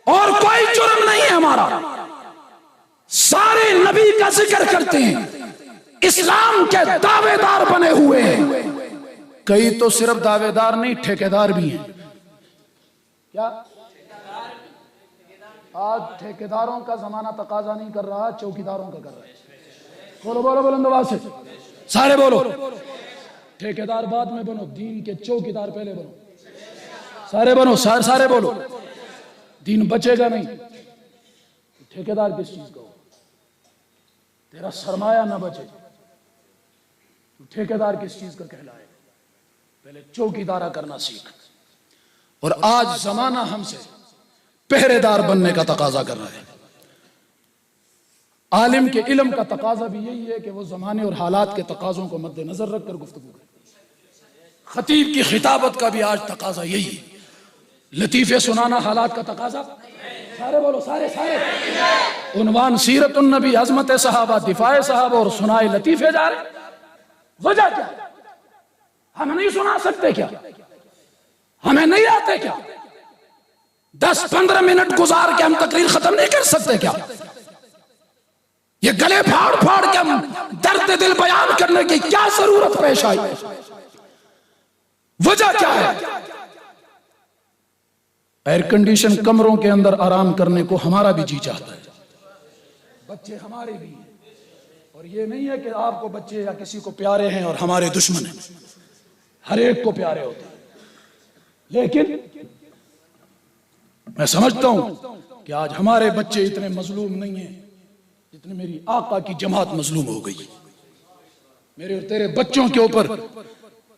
और कोई जुर्म नहीं है हमारा। सारे नबी का जिक्र करते हैं, इस्लाम के दावेदार बने हुए हैं। कई तो सिर्फ दावेदार नहीं, ठेकेदार भी हैं। क्या आज ठेकेदारों का जमाना तकाजा नहीं कर रहा, चौकीदारों का कर रहा है। बोलो बोलो बुलंद आवाज से, सारे बोलो। ठेकेदार बाद में बनो, दीन के चौकीदार पहले बनो। सारे बनो, सारे बोलो। दीन बचेगा नहीं, ठेकेदार किस चीज का हो? तेरा सरमाया ना बचे तो ठेकेदार किस चीज का कहलाए? पहले चौकीदारा करना सीख। और आज जमाना हमसे पहरेदार बनने का तकाजा कर रहा है। आलिम के इल्म का तकाजा भी यही है कि वो जमाने और हालात के तकाजों को मद्देनजर रखकर गुफ्तगू करे। खतीब की खिताबत का भी आज तकाजा यही है। लतीफे सुनाना हालात का तकाजा? सारे बोलो, सारे सारे। उन्वान सीरत नबी, अजमत सहाबा, दिफाए सहाबा और सुनाए लतीफे जा रहे। वजह क्या? हम नहीं सुना सकते क्या? हमें नहीं आते क्या? 10-15 मिनट गुजार के हम तकरीर खत्म नहीं कर सकते क्या? ये गले फाड़ फाड़ के हम दर्द दिल बयान करने की क्या जरूरत पेश आई? वजह क्या है? एयर कंडीशन कमरों के अंदर आराम करने को हमारा भी जी चाहता है, बच्चे हमारे भी हैं। और ये नहीं है कि आपको बच्चे या किसी को प्यारे हैं और हमारे दुश्मन हैं, हर एक को प्यारे होते हैं। लेकिन मैं समझता हूं कि आज हमारे बच्चे इतने मजलूम नहीं हैं जितने मेरी आका की जमात मजलूम हो गई। मेरे और तेरे बच्चों के ऊपर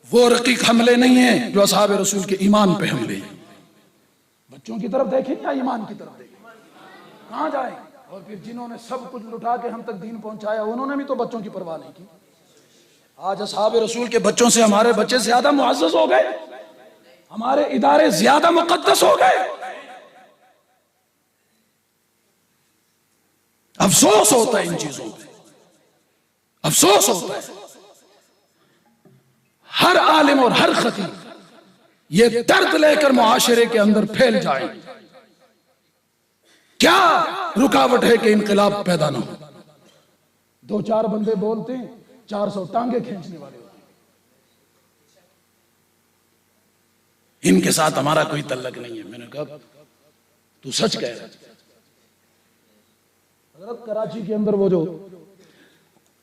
वो रकीक हमले नहीं हैं जो असहाब रसूल के ईमान पे हमले हैं। बच्चों की तरफ देखें या ईमान की तरफ देखें? कहां जाए? और फिर जिन्होंने सब कुछ लुटा के हम तक दीन पहुंचाया, उन्होंने भी तो बच्चों की परवाह नहीं की। आज असहाब रसूल के बच्चों से हमारे बच्चे ज्यादा मुअज़्ज़ज़ हो गए, हमारे इदारे ज्यादा मुक़द्दस हो गए। अफसोस होता है इन चीजों पे, अफसोस होता है। हर आलिम और हर खतीब ये दर्द लेकर मुआशरे के अंदर फैल जाए। क्या रुकावट है कि इनकलाब पैदा ना हो? 2-4 बंदे बोलते हैं, 400 टांगे खींचने वाले होते हैं। इनके साथ हमारा कोई तल्लक नहीं है। मैंने कहा तू सच कह रहा है। हजरत कराची के अंदर वो जो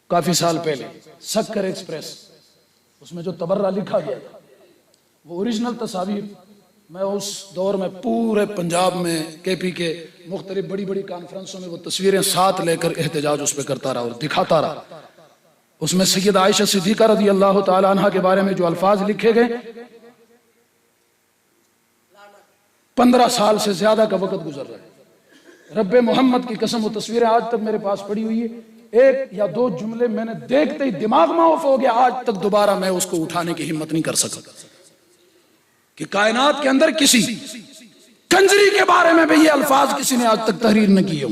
काफी साल पहले सक्कर एक्सप्रेस, उसमें जो तबर्रा लिखा गया था, वो ओरिजिनल तस्वीर मैं उस दौर में पूरे पंजाब में केपी के मुख्तलिफ बड़ी बड़ी कॉन्फ्रेंसों में वो तस्वीरें साथ लेकर एहतजाज उस पर करता रहा और दिखाता रहा। उसमें सैयद आयशा सिद्दीका रज़ी अल्लाह तआला अन्हा के बारे में जो अल्फाज लिखे गए, 15 साल से ज्यादा का वक्त गुजर रहा है। रब्बे मोहम्मद की कसम, वो तस्वीरें आज तक मेरे पास पड़ी हुई है। 1 या 2 जुमले मैंने देखते ही दिमाग में ऑफ हो गया। आज तक दोबारा मैं उसको उठाने की हिम्मत नहीं कर सका कि कायनात के अंदर किसी कंजरी के बारे में भी ये अल्फाज किसी ने आज तक तहरीर न किए हो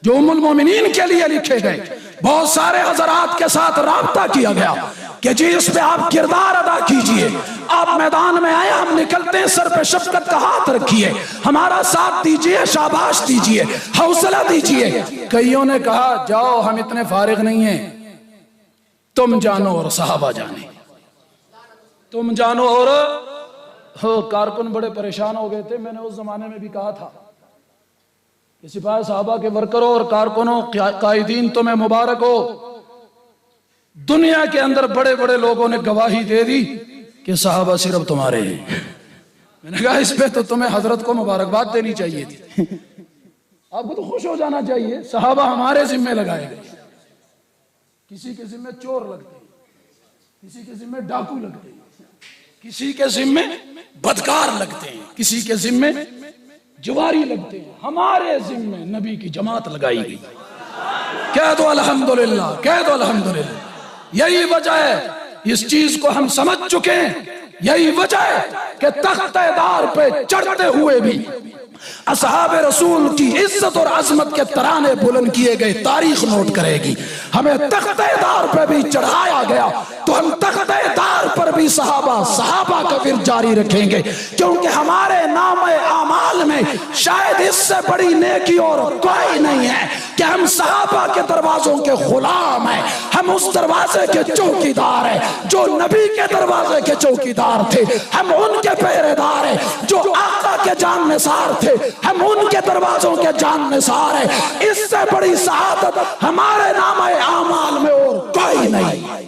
जो उम्मुल मोमिनीन के लिए लिखे गए। बहुत सारे हजरात के साथ राब्ता किया गया कि जी इस पे आप किरदार अदा कीजिए, आप मैदान में आए, हम निकलते हैं, सर पे शफकत का हाथ रखिए, हमारा साथ दीजिए, शाबाश दीजिए, हौसला दीजिए। कईयों ने कहा जाओ हम इतने फारिग नहीं हैं, तुम जानो और सहाबा जाने, तुम जानो। और हो कारकुन बड़े परेशान हो गए थे। मैंने उस जमाने में भी कहा था कि सिपाही साहबा के वर्करों और कारकुनों, कायदीन तुम्हें मुबारक हो। दुनिया के अंदर बड़े बड़े लोगों ने गवाही दे दी कि साहबा सिर्फ तुम्हारे हैं। मैंने कहा इस पे तो तुम्हें हजरत को मुबारकबाद देनी चाहिए थी, आपको तो खुश हो जाना चाहिए। साहबा हमारे जिम्मे लगाए गए। किसी के जिम्मे चोर लगते हैं, किसी के जिम्मे डाकू लगते हैं, किसी के जिम्मे बदकार लगते हैं, किसी के जिम्मे जुवारी लगते हैं। हमारे जिम्मे नबी की जमात लगाई गई। कह दो अल्हम्दुलिल्लाह, कह दो अल्हम्दुलिल्लाह। यही वजह है, इस चीज को हम समझ चुके हैं। यही वजह है कि तख्तेदार पे चढ़ते हुए भी असहाब रसूल की इज्जत और अजमत के तराने बुलंद किए गए, तारीख नोट करेगी। हमें तख्तेदार पर भी चढ़ाया गया तो हम तख्तेदार पर भी सहाबा का फिर जारी रखेंगे, क्योंकि हमारे नाम आमाल में शायद इससे बड़ी नेकी और कोई नहीं है कि हम सहाबा के दरवाजों के गुलाम हैं। हम उस दरवाजे के चौकीदार हैं जो नबी के दरवाजे के चौकीदार थे। हम उनके पहरेदार हैं जो आका के जाननिसार थे। हम उनके दरवाजों के जाननिसार हैं। इससे बड़ी शहादत हमारे नाम आमाल में और कोई नहीं।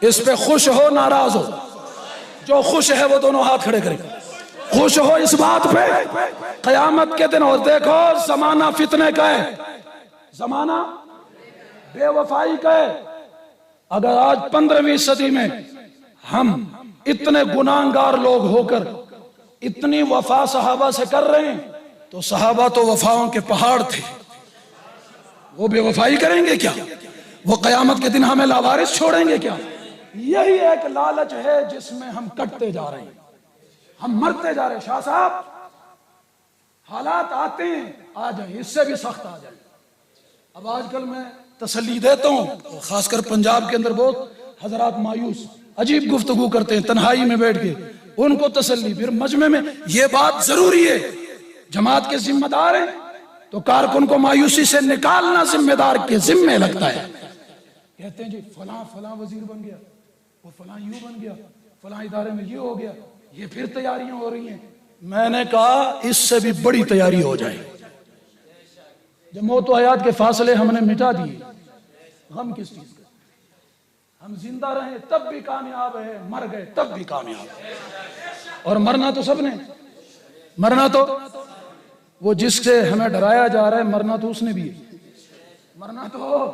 इस पे खुश हो नाराज हो? जो खुश है वो दोनों हाथ खड़े करें। खुश हो इस बात पे? कयामत के दिन, और देखो जमाना फितने का है, जमाना बेवफाई का है। अगर आज 15वीं सदी में हम इतने गुनाहगार लोग होकर इतनी वफा सहाबा से कर रहे हैं, तो सहाबा तो वफाओं के पहाड़ थे, वो बेवफाई करेंगे क्या? वो कयामत के दिन हमें लावारिस छोड़ेंगे क्या? यही एक लालच है जिसमें हम कटते जा रहे हैं, हम मरते जा रहे हैं। शाह साहब, हालात आते हैं, आ जाए, इससे भी सख्त आ जाए। अब आजकल मैं तसल्ली देता हूँ, खासकर पंजाब के अंदर बहुत हजरात मायूस अजीब गुफ्तगू करते हैं तन्हाई में बैठ के, उनको तसल्ली। फिर मजमे में ये बात जरूरी है, जमात के जिम्मेदार हैं तो कारकुन को मायूसी से निकालना जिम्मेदार के जिम्मे लगता है। कहते हैं जी फलां फलां वजीर बन गया, वो फलां यूं बन गया, फलां इदारे में ये हो गया, ये फिर तैयारियां हो रही हैं। मैंने कहा इससे भी बड़ी तैयारी हो जाए। जब मौत व हयात के फासले हमने मिटा दिए, हम किस चीज का? हम जिंदा रहे तब भी कामयाब है, मर गए तब भी कामयाब है। और मरना तो सबने, मरना तो वो जिससे हमें डराया जा रहा है, मरना तो उसने भी है, मरना तो